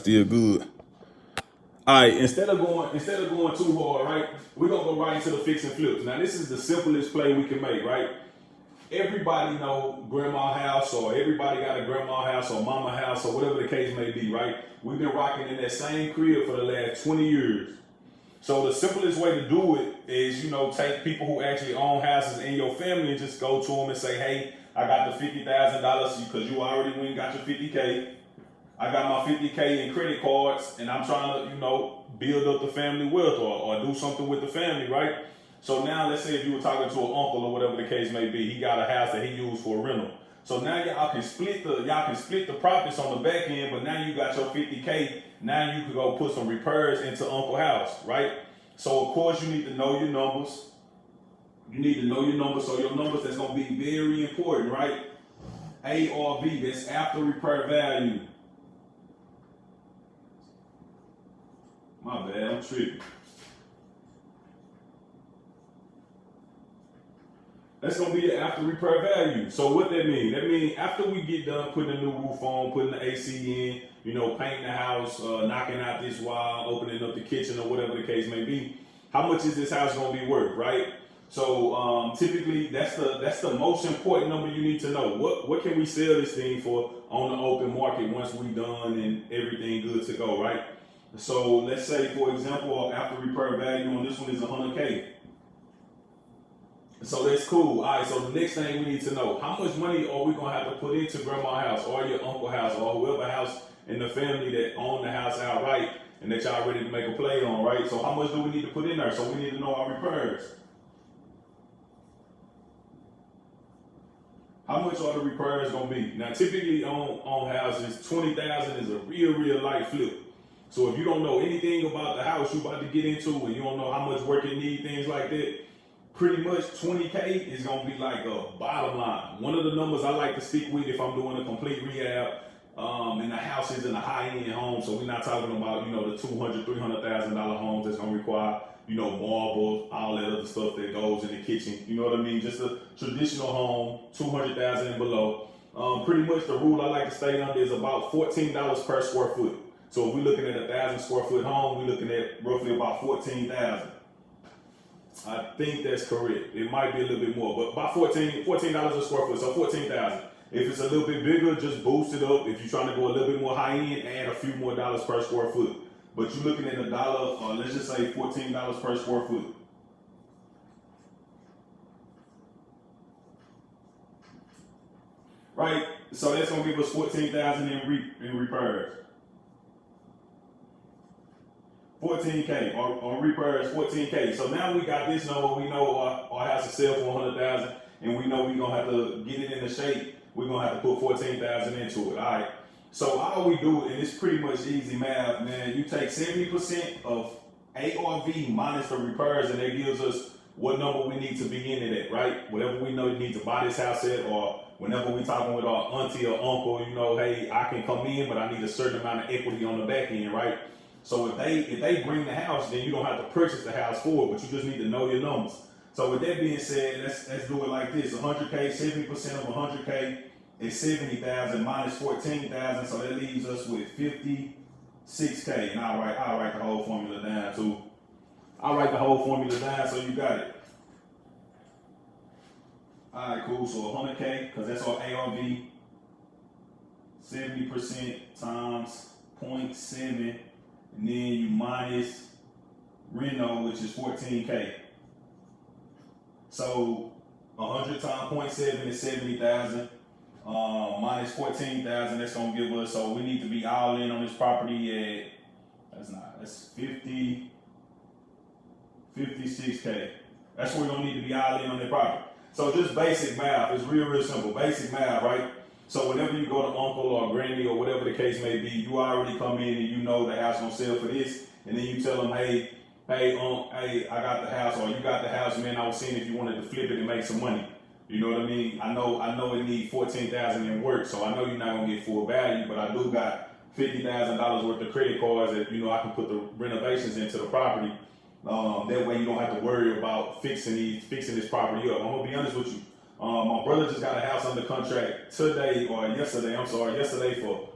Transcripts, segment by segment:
Still good. All right, instead of going too hard, right? We're gonna go right into the fix and flips. Now, this is the simplest play we can make, right? Everybody know grandma house, or everybody got a grandma house or mama house or whatever the case may be, right? We've been rocking in that same crib for the last 20 years. So the simplest way to do it is, take people who actually own houses in your family and just go to them and say, hey, I got the $50,000 because you already went and got your 50K. I got my 50K in credit cards and I'm trying to, build up the family wealth or do something with the family, right? So now let's say if you were talking to an uncle or whatever the case may be, he got a house that he used for a rental. So now y'all can split the profits on the back end, but now you got your 50K. Now you can go put some repairs into Uncle House, right? So of course you need to know your numbers. So your numbers that's gonna be very important, right? ARV, that's after repair value. My bad, I'm tripping. That's gonna be the after repair value. So what that mean? That mean after we get done putting a new roof on, putting the AC in, painting the house, knocking out this wall, opening up the kitchen or whatever the case may be, how much is this house gonna be worth, right? So typically that's the most important number you need to know. What can we sell this thing for on the open market once we done and everything good to go, right? So let's say, for example, after repair value on this one is 100K. So that's cool. All right, so the next thing we need to know, how much money are we going to have to put into grandma's house or your uncle's house or whoever house in the family that own the house outright and that y'all ready to make a play on, right? So how much do we need to put in there? So we need to know our repairs. How much are the repairs going to be? Now, typically on houses, 20,000 is a real light flip. So if you don't know anything about the house you about to get into and you don't know how much work it needs, things like that, pretty much 20K is going to be like a bottom line. One of the numbers I like to stick with if I'm doing a complete rehab, and the house is in a high-end home, so we're not talking about, the $200,000, $300,000 homes that's going to require, marble, all that other stuff that goes in the kitchen. You know what I mean? Just a traditional home, $200,000 and below. Pretty much the rule I like to stay under is about $14 per square foot. So if we're looking at 1,000 square foot home, we're looking at roughly about $14,000. I think that's correct. It might be a little bit more, but about $14 a square foot, so $14,000. If it's a little bit bigger, just boost it up. If you're trying to go a little bit more high end, add a few more dollars per square foot. But you're looking at $1, or let's just say $14 per square foot. Right? So that's gonna give us $14,000 in repairs. 14K or repairs 14K. So now we got this number. We know our house is sell for 100,000, and we know we're gonna have to get it in the shape. We're gonna have to put 14,000 into it. All right. So all we do, and it's pretty much easy math, man. You take 70% of ARV minus the repairs, and that gives us what number we need to be in it at, right? Whatever we know you need to buy this house at, or whenever we talking with our auntie or uncle, hey, I can come in, but I need a certain amount of equity on the back end, right? So if they bring the house, then you don't have to purchase the house for it, but you just need to know your numbers. So with that being said, let's do it like this: 100K, 70% of 100K is 70,000 minus 14,000, so that leaves us with 56K. And I'll write the whole formula down too. I'll write the whole formula down so you got it. All right, cool. So 100K, because that's our ARV. 70% times 0.7. And then you minus Reno, which is 14K. So 100 times 0.7 is 70,000. Minus 14,000, that's gonna give us. So we need to be all in on this property at that's 56K. That's where we're gonna need to be all in on that property. So just basic math. It's real simple. Basic math, right? So whenever you go to uncle or granny or whatever the case may be, you already come in and you know the house gonna sell for this, and then you tell them, hey, I got the house, or you got the house, man. I was seeing if you wanted to flip it and make some money. You know what I mean? I know it need 14,000 in work, so I know you're not gonna get full value, but I do got $50,000 worth of credit cards that I can put the renovations into the property. That way you don't have to worry about fixing this property up. I'm gonna be honest with you. My brother just got a house under contract yesterday for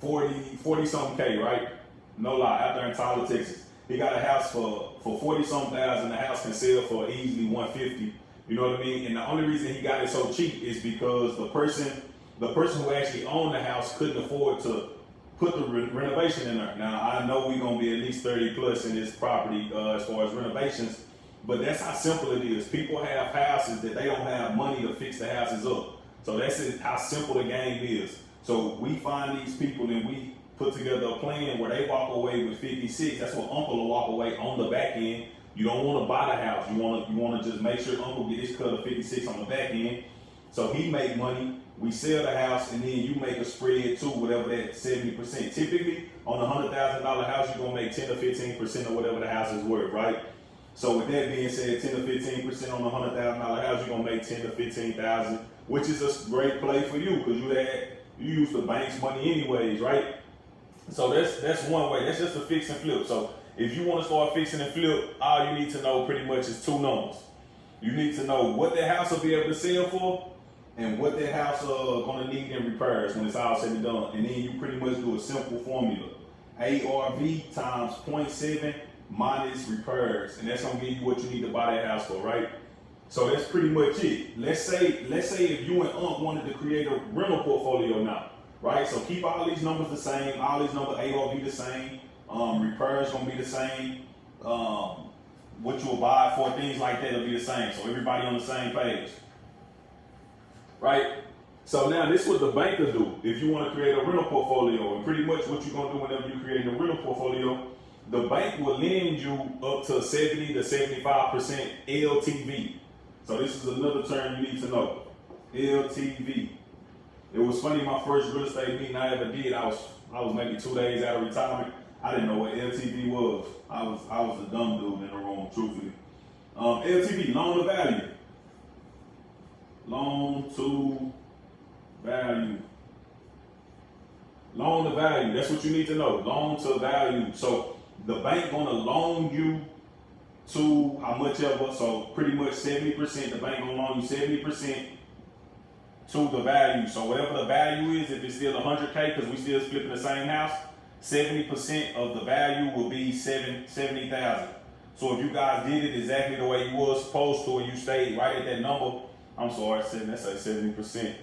40 something K, right? No lie, out there in Tyler, Texas. He got a house for 40 something thousand. The house can sell for easily 150. You know what I mean? And the only reason he got it so cheap is because the person who actually owned the house couldn't afford to put the renovation in there. Now I know we're gonna be at least 30 plus in this property as far as renovations, but that's how simple it is. People have houses that they don't have money to fix the houses up. So that's how simple the game is. So we find these people and we put together a plan where they walk away with 56. That's what Uncle will walk away on the back end. You don't want to buy the house. You want to just make sure Uncle get his cut of 56 on the back end. So he make money. We sell the house, and then you make a spread too, whatever that 70%. Typically, on a $100,000 house, you're gonna make 10 or 15% of whatever the house is worth, right? So with that being said, 10 or 15% on a $100,000 house, you're gonna make 10 to 15,000, which is a great play for you because you use the bank's money anyways, right? So that's one way. That's just a fix and flip. So if you want to start fixing and flip, all you need to know pretty much is two numbers. You need to know what that house will be able to sell for and what that house going to need in repairs when it's all said and done. And then you pretty much do a simple formula. ARV times 0.7 minus repairs. And that's going to give you what you need to buy that house for, right? So that's pretty much it. Let's say if you and Unc wanted to create a rental portfolio now, right? So keep all these numbers the same, all these numbers ARV the same, repairs gonna be the same, what you'll buy for, things like that will be the same. So everybody on the same page, right? So now this is what the bank will do if you want to create a rental portfolio. And pretty much what you're gonna do whenever you create a rental portfolio, the bank will lend you up to 70 to 75% LTV. So this is another term you need to know, LTV. It was funny, my first real estate meeting I ever did, I was maybe 2 days out of retirement. I didn't know what LTV was. I was a dumb dude in the room, truthfully. LTV, loan to value. Loan to value. Loan to value, that's what you need to know. Loan to value. So the bank gonna loan you to how much ever, so pretty much 70%, the bank gonna loan you 70% to the value. So whatever the value is, if it's still 100K, because we still flipping the same house, 70% of the value will be 70,000. So if you guys did it exactly the way you was supposed to, and you stayed right at that number, I'm sorry, that's like 70%.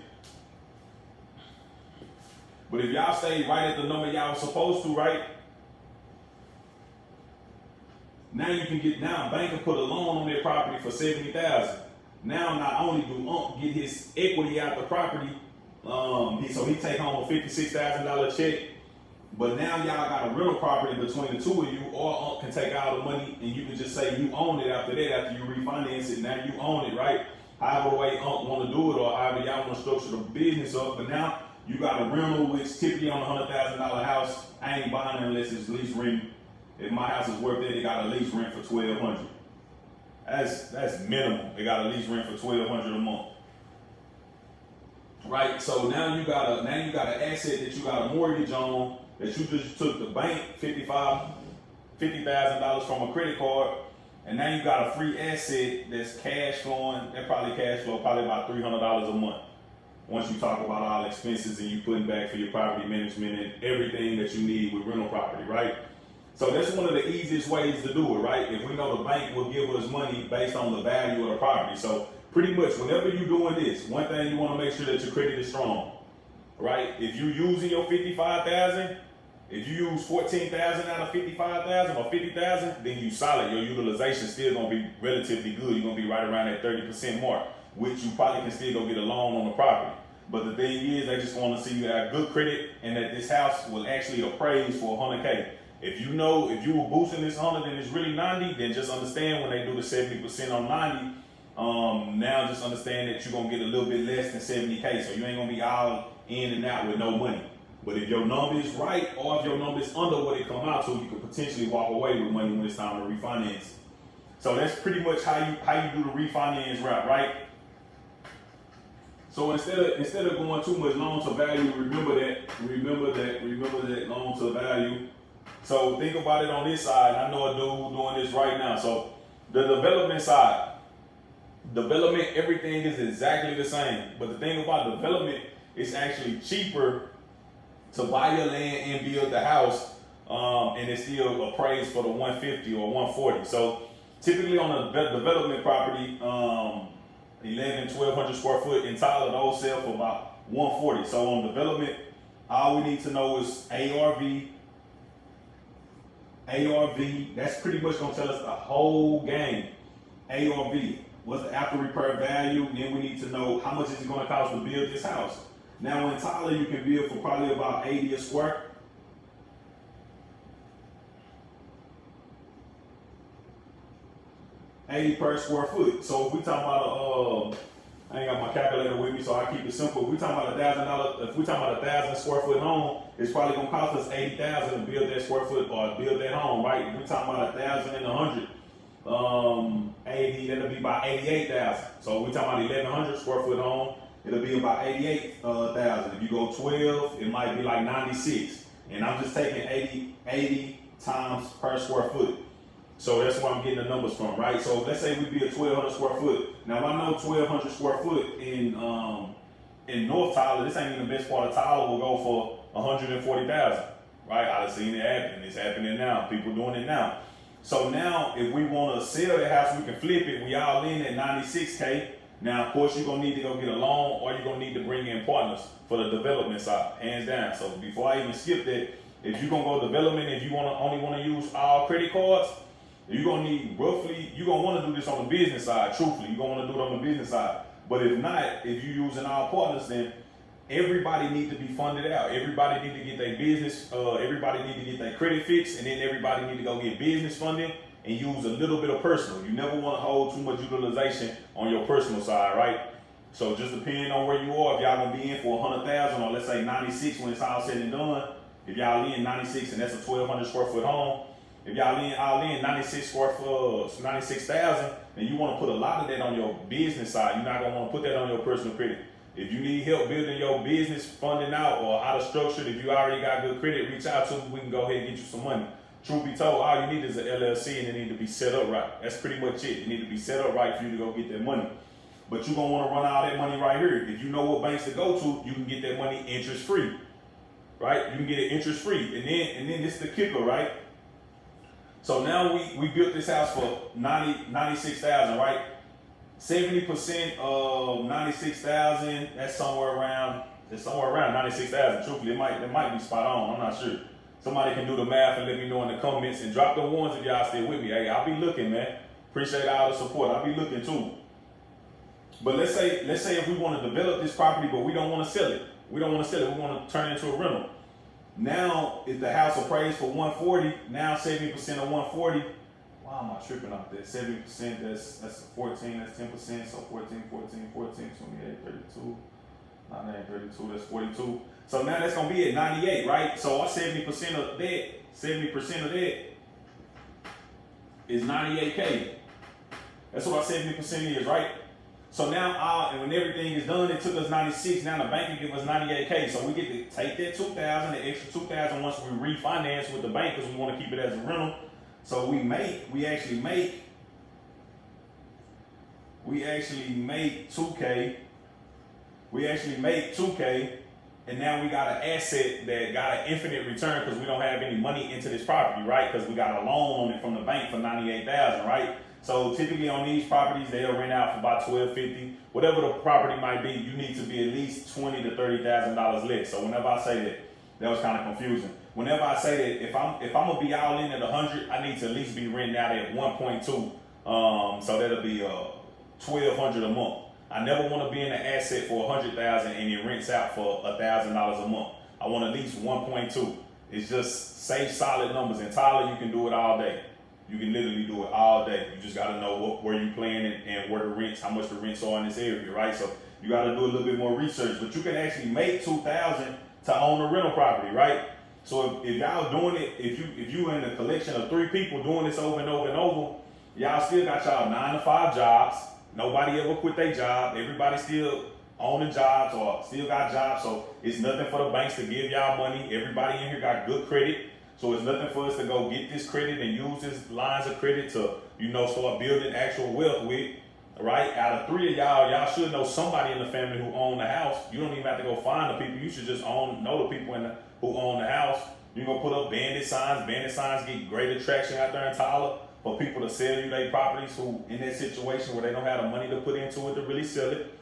But if y'all stayed right at the number y'all was supposed to, right? Now you can get down. Bank can put a loan on their property for 70,000. Now not only do Unc get his equity out the property, so he take home a $56,000 check, but now y'all got a rental property between the two of you, or Unc can take all the money and you can just say you own it after that, after you refinance it. Now you own it, right? However way Unc want to do it, or however y'all want to structure the business up. But now you got a rental, which typically on a $100,000 house, I ain't buying it unless it's lease rent. If my house is worth it, they got a lease rent for $1,200. That's minimum. They got a lease rent for $1,200 a month, right? So now you got an asset that you got a mortgage on, that you just took the bank $50,000 from a credit card, and now you got a free asset that's cash flowing. That probably cash flow probably about $300 a month. Once you talk about all expenses and you putting back for your property management and everything that you need with rental property, right? So that's one of the easiest ways to do it, right? If we know the bank will give us money based on the value of the property. So pretty much whenever you're doing this, one thing you want to make sure that your credit is strong, right? If you're using your $55,000, if you use $14,000 out of $55,000 or $50,000, then you solid. Your utilization still gonna be relatively good. You're gonna be right around that 30% mark, which you probably can still go get a loan on the property. But the thing is, they just want to see you have good credit and that this house will actually appraise for 100K. If you were boosting this 100 and it's really 90, then just understand when they do the 70% on 90, now just understand that you're going to get a little bit less than 70K. So you ain't going to be all in and out with no money. But if your number is right, or if your number is under what it come out to, you could potentially walk away with money when it's time to refinance. So that's pretty much how you do the refinance route, right? So instead of going too much loan to value, remember that loan to value. So think about it on this side. I know a dude doing this right now. So the development side, everything is exactly the same. But the thing about development, it's actually cheaper to buy your land and build the house, and it's still appraised for the 150 or 140. So typically on a development property, 1,200 square foot in Tyler, those sell for about 140. So on development, all we need to know is ARV. That's pretty much gonna tell us the whole game. ARV, what's the after repair value? Then we need to know how much is it gonna cost to build this house. Now in Tyler, you can build for probably about 80 a square. $80 per square foot. So if we talking about I ain't got my calculator with me, so I keep it simple. If we talking about $1,000, if we talking about 1,000 square foot home, it's probably gonna cost us 80,000 to build that square foot or build that home, right? If we talking about 1,000 and 100, 80, that'll be about 88,000. So if we talking about 1,100 square foot home, it'll be about 88,000. If you go 12, it might be like 96. And I'm just taking 80 times per square foot. So that's where I'm getting the numbers from, right? So let's say we be a 1,200 square foot. Now I know 1,200 square foot in North Tyler, this ain't even the best part of Tyler, will go for 140,000, right? I've seen it happen. It's happening now. People doing it now. So now if we want to sell the house, we can flip it. We all in at 96K. Now, of course, you're going to need to go get a loan or you're going to need to bring in partners for the development side, hands down. So before I even skip that, if you're going to go development, if you only want to use all credit cards, you're going to need roughly, you're going to want to do this on the business side, truthfully. You're going to want to do it on the business side. But if not, if you're using all partners, then everybody needs to be funded out. Everybody need to get their business, everybody need to get their credit fixed, and then everybody need to go get business funding and use a little bit of personal. You never want to hold too much utilization on your personal side, right? So just depending on where you are, if y'all going to be in for 100,000 or let's say 96 when it's all said and done, if y'all in 96 and that's a 1,200 square foot home, if y'all in 96 square foot, 96,000, and you want to put a lot of that on your business side, you're not going to want to put that on your personal credit. If you need help building your business, funding out, or how to structure it, if you already got good credit, reach out to me. We can go ahead and get you some money. Truth be told, all you need is an LLC and it need to be set up right. That's pretty much it. It need to be set up right for you to go get that money. But you're going to want to run all that money right here. If you know what banks to go to, you can get that money interest free, right? You can get it interest free. And then this is the kicker, right? So now we built this house for 96,000, right? 70% of 96,000, that's somewhere around 96,000. Truthfully, it might be spot on. I'm not sure. Somebody can do the math and let me know in the comments and drop the ones if y'all still with me. Hey, I'll be looking, man. Appreciate all the support. I'll be looking too. But let's say if we want to develop this property, but we don't want to sell it. We don't want to sell it. We want to turn it into a rental. Now, if the house appraised for 140, now 70% of 140. Why am I tripping off that? 70%, that's 14, that's 10%. So 14, 28, 32. 98, 32, that's 42. So now that's gonna be at 98, right? So our 70% of that is 98K. That's what our 70% is, right? So now, and when everything is done, it took us 96. Now the bank can give us 98K. So we get to take that 2,000, the extra 2,000 once we refinance with the bank because we want to keep it as a rental. So we actually make 2K. We actually make 2K, and now we got an asset that got an infinite return because we don't have any money into this property, right? Because we got a loan on it from the bank for 98,000, right? So typically on these properties, they'll rent out for about $1,250. Whatever the property might be, you need to be at least $20,000 to $30,000 less. So whenever I say that was kind of confusing. Whenever I say that, if I'm gonna be all in at 100, I need to at least be renting out at 1.2. So that'll be $1,200 a month. I never want to be in an asset for $100,000 and it rents out for $1,000 a month. I want at least 1.2. It's just safe, solid numbers. In Tyler, you can do it all day. You can literally do it all day. You just got to know where you playing and where the rents, how much the rents are in this area, right? So you got to do a little bit more research. But you can actually make $2,000 to own a rental property, right? So if y'all doing it, if you in a collection of 3 people doing this over and over and over, y'all still got y'all 9 to 5 jobs. Nobody ever quit their job. Everybody still owning jobs or still got jobs. So it's nothing for the banks to give y'all money. Everybody in here got good credit. So it's nothing for us to go get this credit and use this lines of credit to, start building actual wealth with, right? Out of 3 of y'all should know somebody in the family who own the house. You don't even have to go find the people. You should just know the people in the who own the house. You're gonna put up bandit signs. Bandit signs get great attraction out there in Tyler for people to sell you their properties who in that situation where they don't have the money to put into it to really sell it,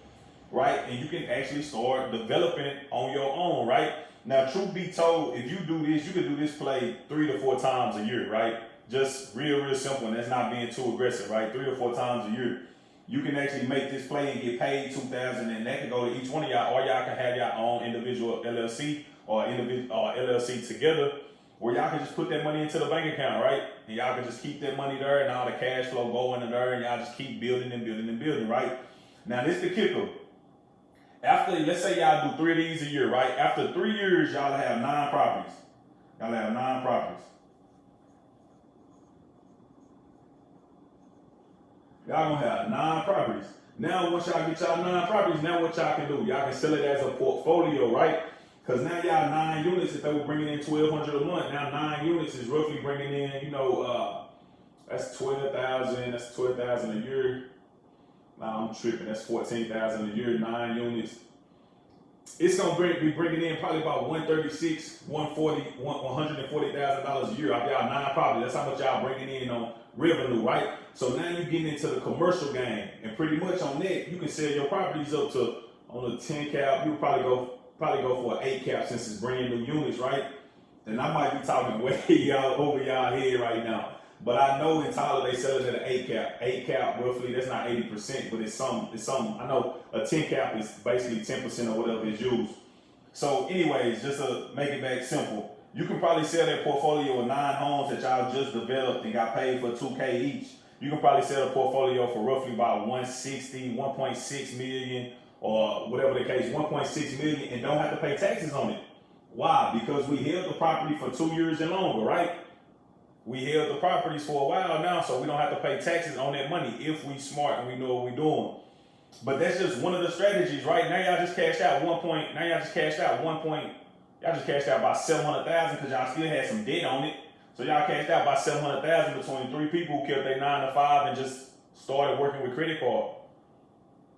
right? And you can actually start developing it on your own, right? Now, truth be told, if you do this, you can do this play 3 to 4 times a year, right? Just real simple, and that's not being too aggressive, right? 3 to 4 times a year. You can actually make this play and get paid $2,000, and that can go to each one of y'all, or y'all can have your own individual LLC or LLC together, where y'all can just put that money into the bank account, right? And y'all can just keep that money there, and all the cash flow go into there, and y'all just keep building and building and building, right? Now, this is the kicker. After, let's say y'all do 3 of these a year, right? After 3 years, y'all have 9 properties. Y'all have 9 properties. Y'all gonna have 9 properties. Now, once y'all get y'all 9 properties, now what y'all can do? Y'all can sell it as a portfolio, right? Because now y'all 9 units, if they were bringing in $1,200 a month, now 9 units is roughly bringing in, that's 12,000. That's 12,000 a year. Nah, I'm tripping. That's 14,000 a year. 9 units. It's gonna be bringing in probably about $136,000, $140,000 a year off y'all 9 properties. That's how much y'all bringing in on revenue, right? So now you're getting into the commercial game, and pretty much on that, you can sell your properties up to on a 10 cap. You probably go for an 8 cap since it's brand new units, right? And I might be talking way over y'all head right now. But I know in Tyler they sell it at an 8 cap. 8 cap roughly, that's not 80%, but it's some. I know a 10 cap is basically 10% of whatever is used. So anyways, just to make it back simple, you can probably sell that portfolio of 9 homes that y'all just developed and got paid for $2K each. You can probably sell a portfolio for roughly about 160, 1.6 million, or whatever the case, 1.6 million, and don't have to pay taxes on it. Why? Because we held the property for 2 years and longer, right? We held the properties for a while now, so we don't have to pay taxes on that money if we smart and we know what we're doing. But that's just one of the strategies, right? Now y'all just cashed out y'all just cashed out about $700,000 because y'all still had some debt on it. So y'all cashed out about $700,000 between 3 people who kept their 9 to 5 and just started working with credit card.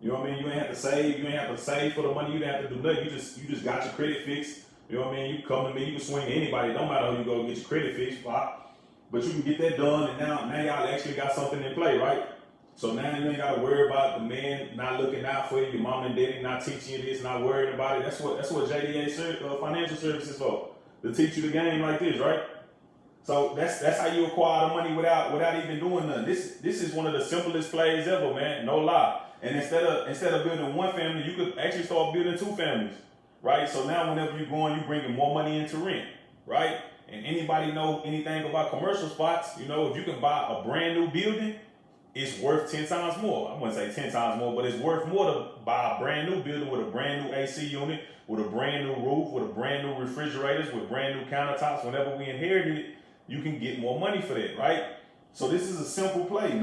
You know what I mean? You ain't have to save. You ain't have to save for the money. You didn't have to do nothing. You just got your credit fixed. You know what I mean? You come to me, you can swing to anybody. It don't matter who you go get your credit fixed, but you can get that done, and now y'all actually got something in play, right? So now you ain't got to worry about the man not looking out for you, your mom and daddy not teaching you this, not worrying about it. That's what JDA financial services for, to teach you the game like this, right? So that's how you acquire the money without even doing nothing. This is one of the simplest plays ever, man. No lie. And instead of building one family, you could actually start building 2 families, right? So now whenever you're going, you're bringing more money into rent, right? And anybody know anything about commercial spots, if you can buy a brand new building, it's worth 10 times more. I wouldn't say 10 times more, but it's worth more to buy a brand new building with a brand new AC unit, with a brand new roof, with a brand new refrigerators, with brand new countertops. Whenever we inherited it, you can get more money for that, right? So this is a simple play.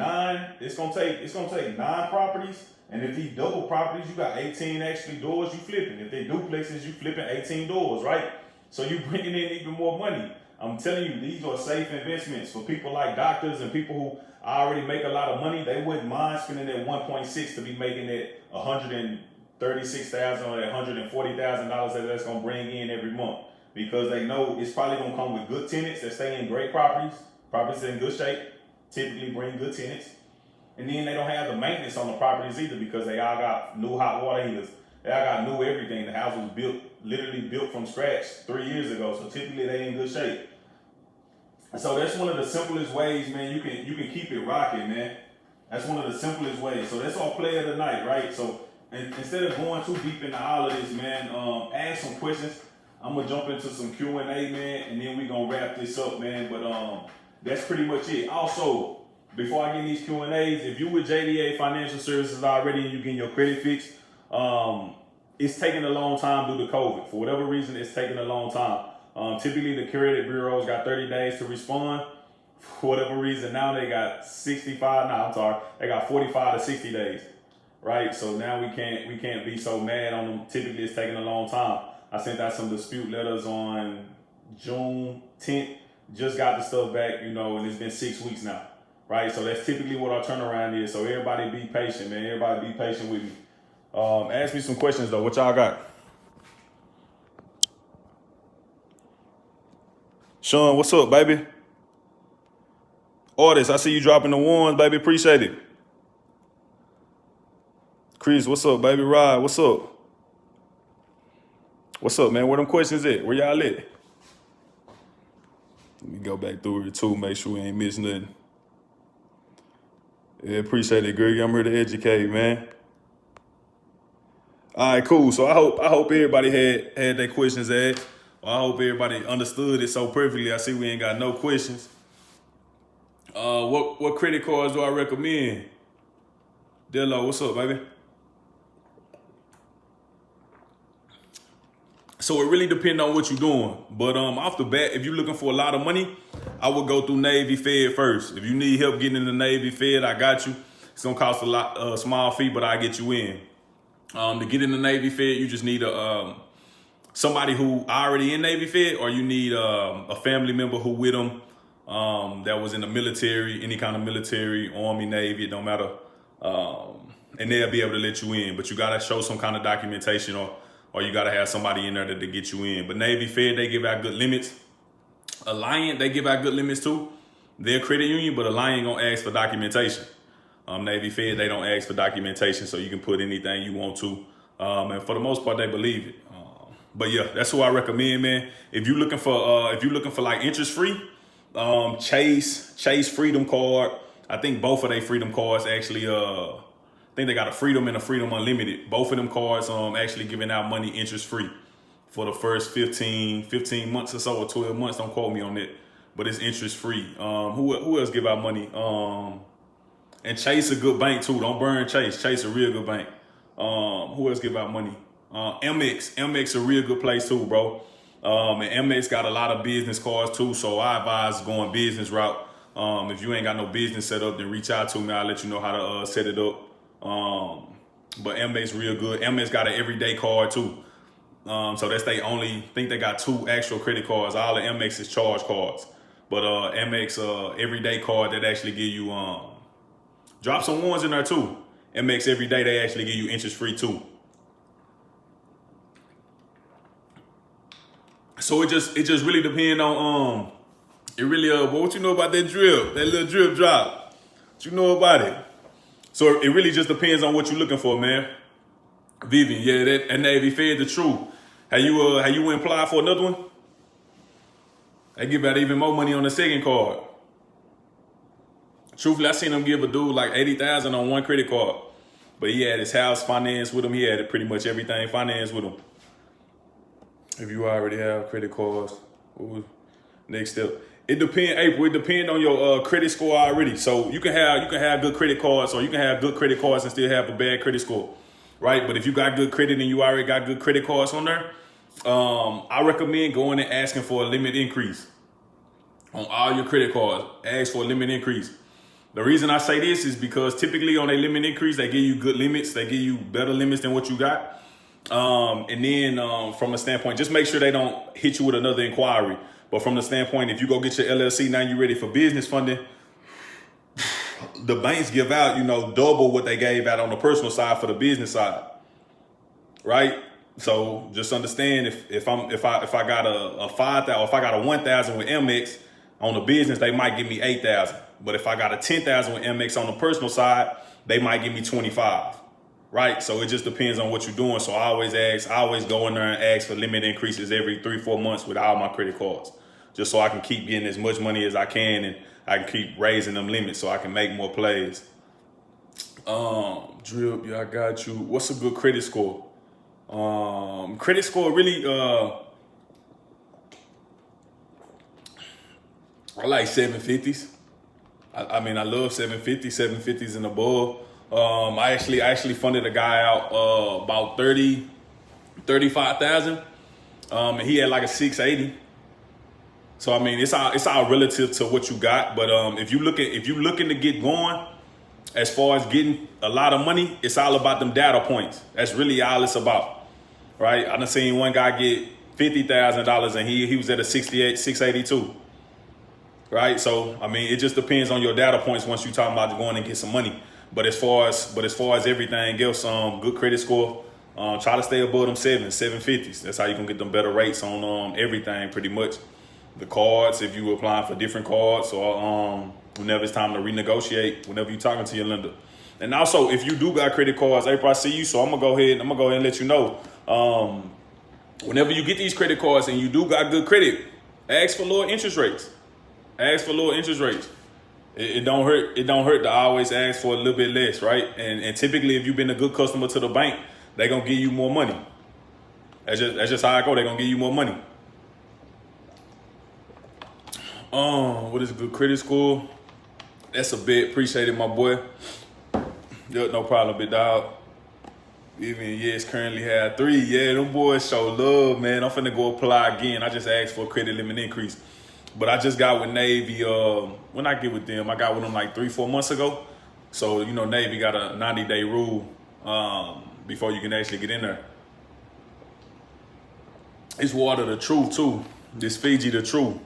It's gonna take 9 properties, and if these double properties, you got 18 actually doors you flipping. If they duplexes, you flipping 18 doors, right? So you're bringing in even more money. I'm telling you, these are safe investments for people like doctors and people who already make a lot of money. They wouldn't mind spending that 1.6 to be making that $136,000 or that $140,000 that that's gonna bring in every month, because they know it's probably gonna come with good tenants that stay in great properties in good shape, typically bring good tenants, and then they don't have the maintenance on the properties either because they all got new hot water heaters. They all got new everything. The house was literally built from scratch 3 years ago, so typically they in good shape. So that's one of the simplest ways, man. You can keep it rocking, man. That's one of the simplest ways. So that's our play of the night, right? So instead of going too deep into all of this, man, ask some questions. I'm gonna jump into some Q&A, man, and then we gonna wrap this up, man. But that's pretty much it. Also, before I get in these Q&As, if you with JDA Financial Services already and you getting your credit fixed, it's taking a long time due to COVID. For whatever reason, it's taking a long time. Typically, the credit bureaus got 30 days to respond. For whatever reason, now they got 45 to 60 days, right? So now we can't be so mad on them. Typically, it's taking a long time. I sent out some dispute letters on June 10th. Just got the stuff back, and it's been 6 weeks now, right? So that's typically what our turnaround is. So everybody be patient, man. Everybody be patient with me. Ask me some questions, though. What y'all got? Sean, what's up, baby? Artist, I see you dropping the ones, baby. Appreciate it. Chris, what's up, baby? Rod, what's up? What's up, man? Where them questions at? Where y'all at? Let me go back through it too, make sure we ain't missing nothing. Yeah, appreciate it, Greg. I'm here to educate, man. All right, cool. So I hope everybody had their questions asked. I hope everybody understood it so perfectly. I see we ain't got no questions. What credit cards do I recommend? Dello, what's up, baby? So it really depends on what you're doing. But off the bat, if you're looking for a lot of money, I would go through Navy Fed first. If you need help getting in the Navy Fed, I got you. It's gonna cost a lot, small fee, but I get you in. To get in the Navy Fed, you just need somebody who already in Navy Fed, or you need a family member who with them that was in the military, any kind of military, Army, Navy, it don't matter. And they'll be able to let you in, but you gotta show some kind of documentation, or you gotta have somebody in there to get you in. But Navy Fed, they give out good limits. Alliant, they give out good limits too. They're a credit union, but Alliant gonna ask for documentation. Navy Fed, they don't ask for documentation, so you can put anything you want to. And for the most part, they believe it. But yeah, that's who I recommend, man. If you're looking for like interest free, Chase Freedom Card. I think both of their Freedom cards actually. I think they got a Freedom and a Freedom Unlimited. Both of them cards actually giving out money interest free for the first 15 months or so, or 12 months. Don't quote me on that, but it's interest free. Who else give out money? And Chase a good bank too. Don't burn Chase. Chase a real good bank. Who else give out money? MX a real good place too, bro. And MX got a lot of business cards too, so I advise going business route. If you ain't got no business set up, then reach out to me. I'll let you know how to set it up. But MX real good. MX got an everyday card too. So that's they only think they got 2 actual credit cards. All the MX is charge cards. But MX everyday card that actually give you drop some ones in there too. MX everyday, they actually give you interest free too. So it just really depends on what you know about that drip, that little drip drop. What you know about it? So it really just depends on what you're looking for, man. Vivian, yeah, that Navy Fed the truth. How you went apply for another one? They give out even more money on the second card. Truthfully, I seen them give a dude like $80,000 on one credit card, but he had his house financed with him. He had pretty much everything financed with him. If you already have credit cards, next step. It depends, April. It depends on your credit score already. So you can have good credit cards, or you can have good credit cards and still have a bad credit score, right? But if you got good credit and you already got good credit cards on there, I recommend going and asking for a limit increase on all your credit cards. Ask for a limit increase. The reason I say this is because typically on a limit increase, they give you good limits. They give you better limits than what you got. And then from a standpoint, just make sure they don't hit you with another inquiry. But from the standpoint, if you go get your LLC, now you're ready for business funding, the banks give out, double what they gave out on the personal side for the business side, right? So just understand if I got a 5,000, or if I got a 1,000 with MX on the business, they might give me 8,000. But if I got a 10,000 with MX on the personal side, they might give me 25. Right, so it just depends on what you're doing. So I always go in there and ask for limit increases every 3-4 months with all my credit cards, just so I can keep getting as much money as I can, and I can keep raising them limits so I can make more plays. Drip, yeah, I got you. What's a good credit score? Credit score really, I like 750s. I mean, I love 750s and above. I actually funded a guy out about 35,000, and he had like a 680. So I mean, it's all relative to what you got. But if you looking to get going, as far as getting a lot of money, it's all about them data points. That's really all it's about, right? I done seen one guy get $50,000 and he was at a 682. Right, so I mean, it just depends on your data points once you talking about going and get some money. But as far as everything else, good credit score, try to stay above them 750s. That's how you can get them better rates on everything pretty much. the cards if you were applying for different cards, or whenever it's time to renegotiate, whenever you're talking to your lender. And also, if you do got credit cards, April, I see you, so I'm gonna go ahead and let you know. Whenever you get these credit cards and you do got good credit, ask for lower interest rates. Ask for lower interest rates. It don't hurt. It don't hurt to always ask for a little bit less, right? And typically, if you've been a good customer to the bank, they're gonna give you more money. That's just how I go. They're gonna give you more money. What is a good credit score? That's a bit. Appreciate it, my boy. Yep, no problem, big dog. Even yes, currently have 3. Yeah, them boys show love, man. I'm finna go apply again. I just asked for a credit limit increase. But I just got with Navy, when I get with them, I got with them like 3-4 months ago. So, you know, Navy got a 90-day rule before you can actually get in there. It's water the truth, too. This Fiji the truth.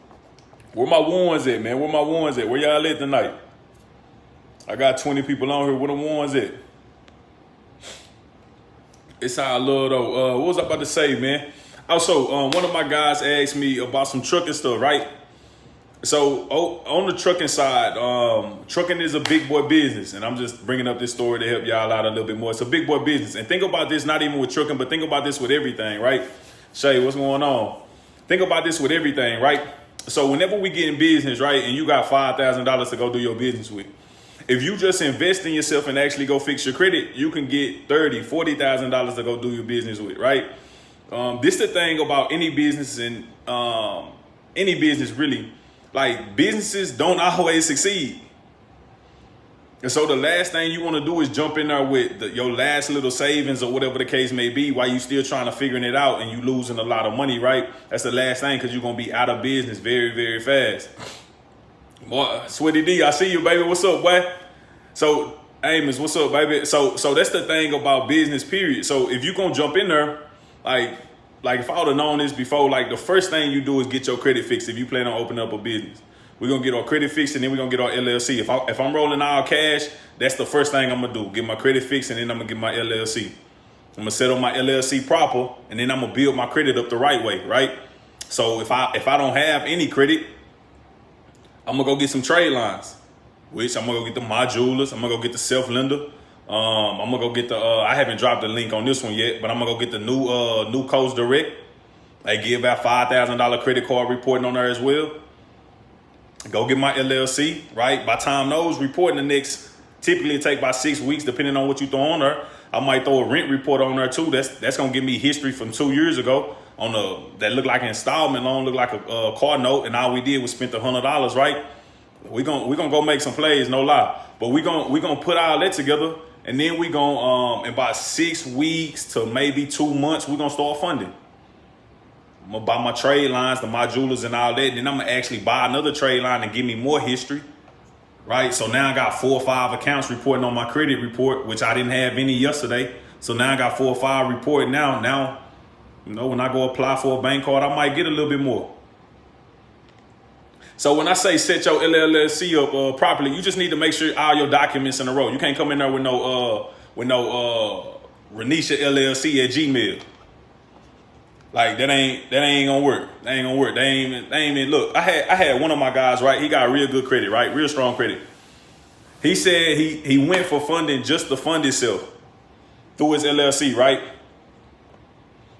Where my ones at, man? Where my ones at? Where y'all at tonight? I got 20 people on here. Where the ones at? It's how I love, though. What was I about to say, man? Also, one of my guys asked me about some trucking stuff, right? So on the trucking side, trucking is a big boy business, and I'm just bringing up this story to help y'all out a little bit more. It's a big boy business, and think about this not even with trucking, but think about this with everything, right? Shay, what's going on? Think about this with everything, right? So whenever we get in business, right, and you got $5,000 to go do your business with, if you just invest in yourself and actually go fix your credit, you can get $30,000, $40,000 to go do your business with, right? This the thing about any business and any business really. Like, businesses don't always succeed. And so the last thing you want to do is jump in there with your last little savings or whatever the case may be while you still trying to figuring it out and you losing a lot of money, right? That's the last thing, because you're going to be out of business very, very fast. Boy, Sweaty D, I see you, baby. What's up, boy? So, Amos, what's up, baby? So that's the thing about business, period. So if you're going to jump in there, like if I would have known this before, like the first thing you do is get your credit fixed if you plan on opening up a business. We're going to get our credit fixed and then we're going to get our LLC. If I'm rolling all cash, that's the first thing I'm going to do. Get my credit fixed and then I'm going to get my LLC. I'm going to set up my LLC proper and then I'm going to build my credit up the right way, right? So if I don't have any credit, I'm going to go get some trade lines, which I'm going to go get the modulars. I'm going to go get the self-lender. I'm gonna go get the I haven't dropped the link on this one yet, but I'm gonna go get the new Coast Direct. They give about $5,000 credit card reporting on there as well. Go get my LLC, right? By time those reporting the next, typically it take about 6 weeks depending on what you throw on there. I might throw a rent report on there too. That's gonna give me history from 2 years ago on that look like an installment loan, look like a car note, and all we did was spent $100, right? We gonna go make some plays, no lie. But we gonna put all that together. And then we gonna, in about 6 weeks to maybe 2 months, we're gonna start funding. I'm gonna buy my trade lines, the modulars and all that. And then I'm gonna actually buy another trade line and give me more history, right? So now I got 4 or 5 accounts reporting on my credit report, which I didn't have any yesterday. So now I got 4 or 5 reporting now. Now, you know, when I go apply for a bank card, I might get a little bit more. So when I say set your LLC up properly, you just need to make sure all your documents in a row. You can't come in there with no Renisha LLC at Gmail. Like that ain't gonna work. That ain't gonna work. They ain't look. I had one of my guys, right? He got real good credit, right? Real strong credit. He said he went for funding just to fund himself through his LLC, right?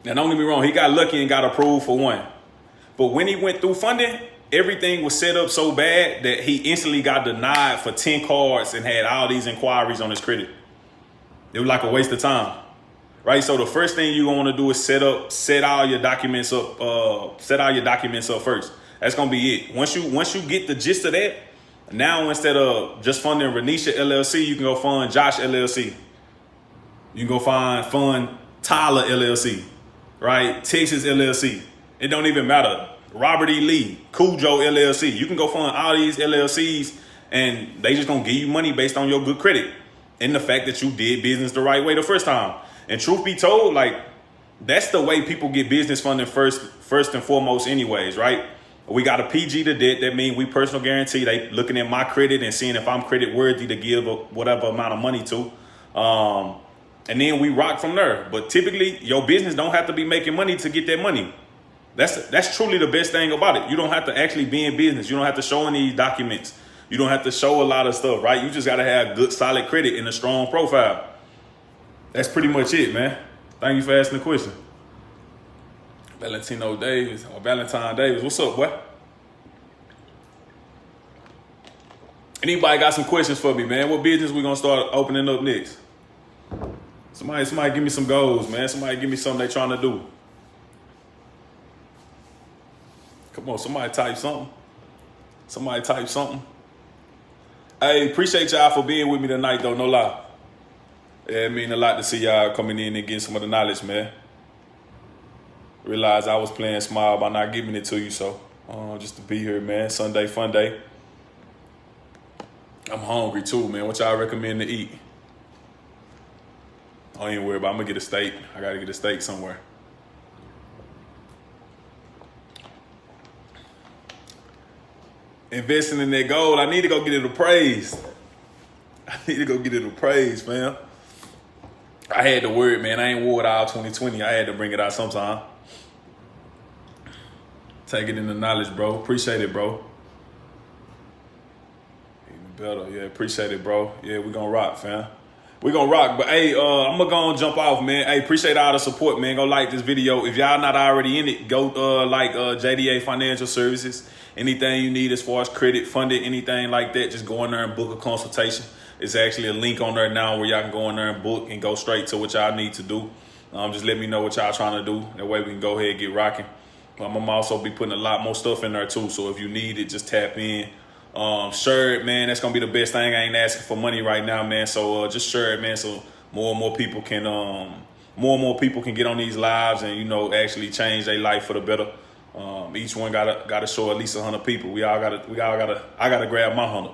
Now don't get me wrong, he got lucky and got approved for one. But when he went through funding, everything was set up so bad that he instantly got denied for 10 cards and had all these inquiries on his credit. It was like a waste of time, right? So the first thing you're going to do is set all your documents up first. That's going to be it. Once you get the gist of that, now instead of just funding Renisha LLC, you can go fund Josh LLC. You can go fund Tyler LLC, right? Texas LLC. It don't even matter. Robert E. Lee, Cujo LLC. You can go fund all these LLCs and they just gonna give you money based on your good credit and the fact that you did business the right way the first time. And truth be told, like that's the way people get business funding first and foremost anyways, right? We got a PG to debt. That means we personal guarantee. They looking at my credit and seeing if I'm credit worthy to give whatever amount of money to. And then we rock from there. But typically your business don't have to be making money to get that money. That's truly the best thing about it. You don't have to actually be in business. You don't have to show any documents. You don't have to show a lot of stuff, right? You just got to have good, solid credit and a strong profile. That's pretty much it, man. Thank you for asking the question. Valentino Davis or Valentine Davis. What's up, boy? Anybody got some questions for me, man? What business we gonna start opening up next? Somebody give me some goals, man. Somebody give me something they trying to do. Come on, somebody type something. Somebody type something. Hey, appreciate y'all for being with me tonight, though, no lie. Yeah, it mean a lot to see y'all coming in and getting some of the knowledge, man. Realized I was playing small by not giving it to you, so just to be here, man. Sunday, fun day. I'm hungry too, man. What y'all recommend to eat? I ain't worried about it. I'm gonna get a steak. I gotta get a steak somewhere. Investing in that gold, I need to go get it appraised. I need to go get it appraised, man. I had to worry, man. I ain't wore it all 2020. I had to bring it out sometime. Take it in the knowledge, bro. Appreciate it, bro. Even better. Yeah, appreciate it, bro. Yeah, we gonna rock, fam. We gonna rock. But hey, I'm gonna go and jump off, man. Hey, appreciate all the support, man. Go like this video. If y'all not already in it, go like JDA Financial Services. Anything you need as far as credit, funding, anything like that, just go in there and book a consultation. It's actually a link on there now where y'all can go in there and book and go straight to what y'all need to do. Just let me know what y'all trying to do. That way we can go ahead and get rocking. I'm gonna also be putting a lot more stuff in there too. So if you need it, just tap in. Share it, man. That's gonna be the best thing. I ain't asking for money right now, man. So just share it, man. So more and more people can get on these lives and actually change their life for the better. Each one gotta show at least 100 people. I gotta grab my 100.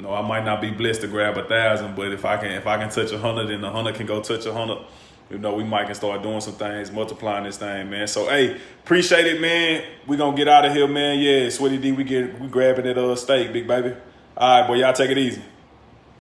I might not be blessed to grab 1,000, but if I can touch 100 and 100 can go touch 100, we might can start doing some things, multiplying this thing, man. So hey, appreciate it, man. We gonna get out of here, man. Yeah, Sweaty D, we grabbing that steak, big baby. All right, boy, y'all take it easy.